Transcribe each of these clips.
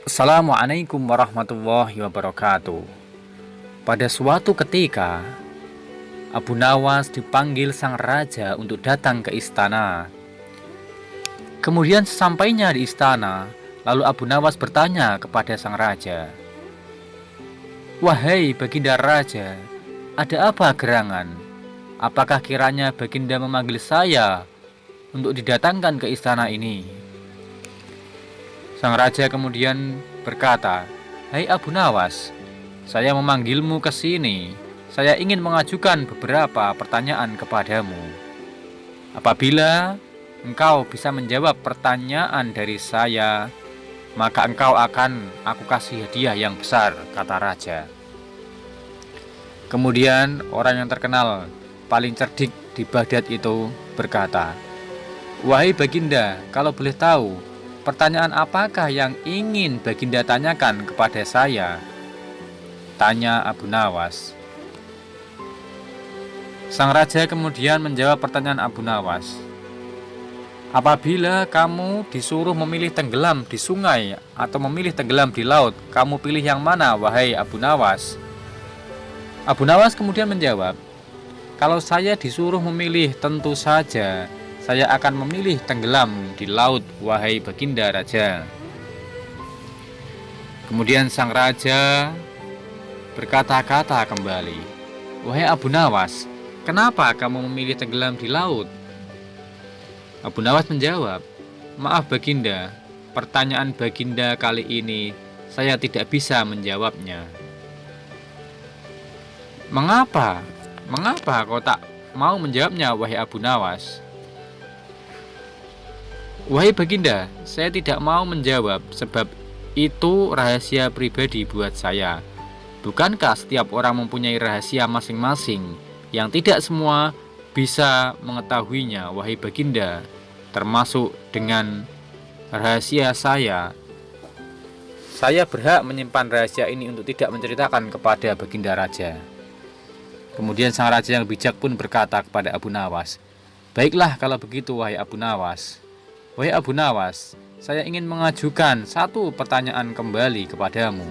Assalamualaikum warahmatullahi wabarakatuh. Pada suatu ketika, Abu Nawas dipanggil sang raja untuk datang ke istana. Kemudian sesampainya di istana, lalu Abu Nawas bertanya kepada sang raja, "Wahai Baginda Raja, ada apa gerangan? Apakah kiranya Baginda memanggil saya untuk didatangkan ke istana ini?" Sang raja kemudian berkata, "Hai Abu Nawas, saya memanggilmu ke sini. Saya ingin mengajukan beberapa pertanyaan kepadamu. Apabila engkau bisa menjawab pertanyaan dari saya, maka engkau akan aku kasih hadiah yang besar," kata raja. Kemudian orang yang terkenal paling cerdik di Baghdad itu berkata, "Wahai Baginda, kalau boleh tahu, pertanyaan apakah yang ingin Baginda tanyakan kepada saya?" tanya Abu Nawas. Sang raja kemudian menjawab pertanyaan Abu Nawas. "Apabila kamu disuruh memilih tenggelam di sungai atau memilih tenggelam di laut, kamu pilih yang mana, wahai Abu Nawas?" Abu Nawas kemudian menjawab, "Kalau saya disuruh memilih, tentu saja saya akan memilih tenggelam di laut, wahai Baginda Raja." Kemudian sang raja berkata-kata kembali, "Wahai Abu Nawas, kenapa kamu memilih tenggelam di laut?" Abu Nawas menjawab, "Maaf Baginda, pertanyaan Baginda kali ini saya tidak bisa menjawabnya." "Mengapa? Mengapa kau tak mau menjawabnya, wahai Abu Nawas?" "Wahai Baginda, saya tidak mau menjawab sebab itu rahasia pribadi buat saya. Bukankah setiap orang mempunyai rahasia masing-masing yang tidak semua bisa mengetahuinya, wahai Baginda, termasuk dengan rahasia saya. Saya berhak menyimpan rahasia ini untuk tidak menceritakan kepada Baginda Raja." Kemudian sang raja yang bijak pun berkata kepada Abu Nawas, "Baiklah kalau begitu, wahai Abu Nawas. Wahai Abu Nawas, saya ingin mengajukan satu pertanyaan kembali kepadamu.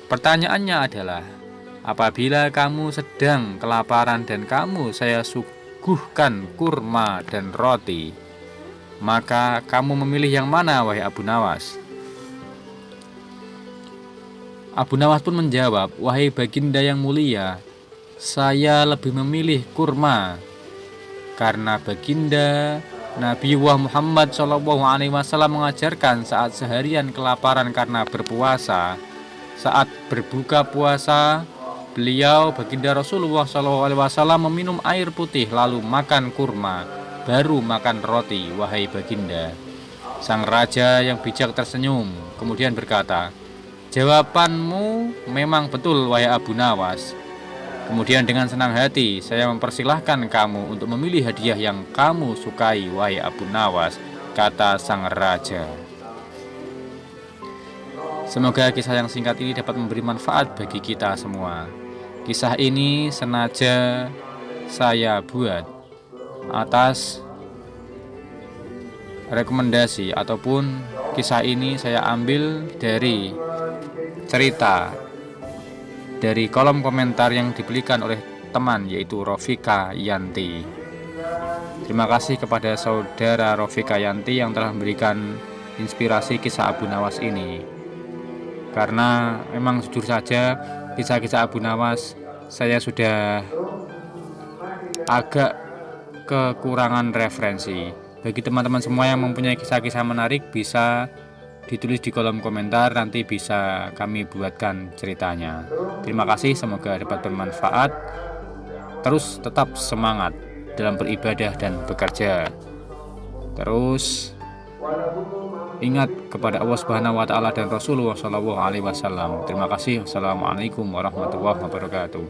Pertanyaannya adalah, apabila kamu sedang kelaparan dan saya suguhkan kurma dan roti, maka kamu memilih yang mana, wahai Abu Nawas?" Abu Nawas pun menjawab, "Wahai Baginda yang mulia, saya lebih memilih kurma, karena Baginda Nabi Muhammad SAW mengajarkan saat seharian kelaparan karena berpuasa, saat berbuka puasa, beliau Baginda Rasulullah SAW meminum air putih lalu makan kurma, baru makan roti, wahai Baginda." Sang raja yang bijak tersenyum, kemudian berkata, "Jawabanmu memang betul, wahai Abu Nawas. Kemudian dengan senang hati saya mempersilahkan kamu untuk memilih hadiah yang kamu sukai, wahai Abu Nawas," kata sang raja. Semoga kisah yang singkat ini dapat memberi manfaat bagi kita semua. Kisah ini sengaja saya buat atas rekomendasi ataupun kisah ini saya ambil dari cerita dari kolom komentar yang diberikan oleh teman, yaitu Rofika Yanti. Terima kasih kepada saudara Rofika Yanti yang telah memberikan inspirasi kisah Abu Nawas ini. Karena memang jujur saja kisah-kisah Abu Nawas saya sudah agak kekurangan referensi. Bagi teman-teman semua yang mempunyai kisah-kisah menarik, bisa ditulis di kolom komentar, nanti bisa kami buatkan ceritanya. Terima kasih, semoga dapat bermanfaat. Terus tetap semangat dalam beribadah dan bekerja. Terus ingat kepada Allah Subhanahu wa taala dan Rasulullah SAW. Terima kasih. Wassalamualaikum warahmatullahi wabarakatuh.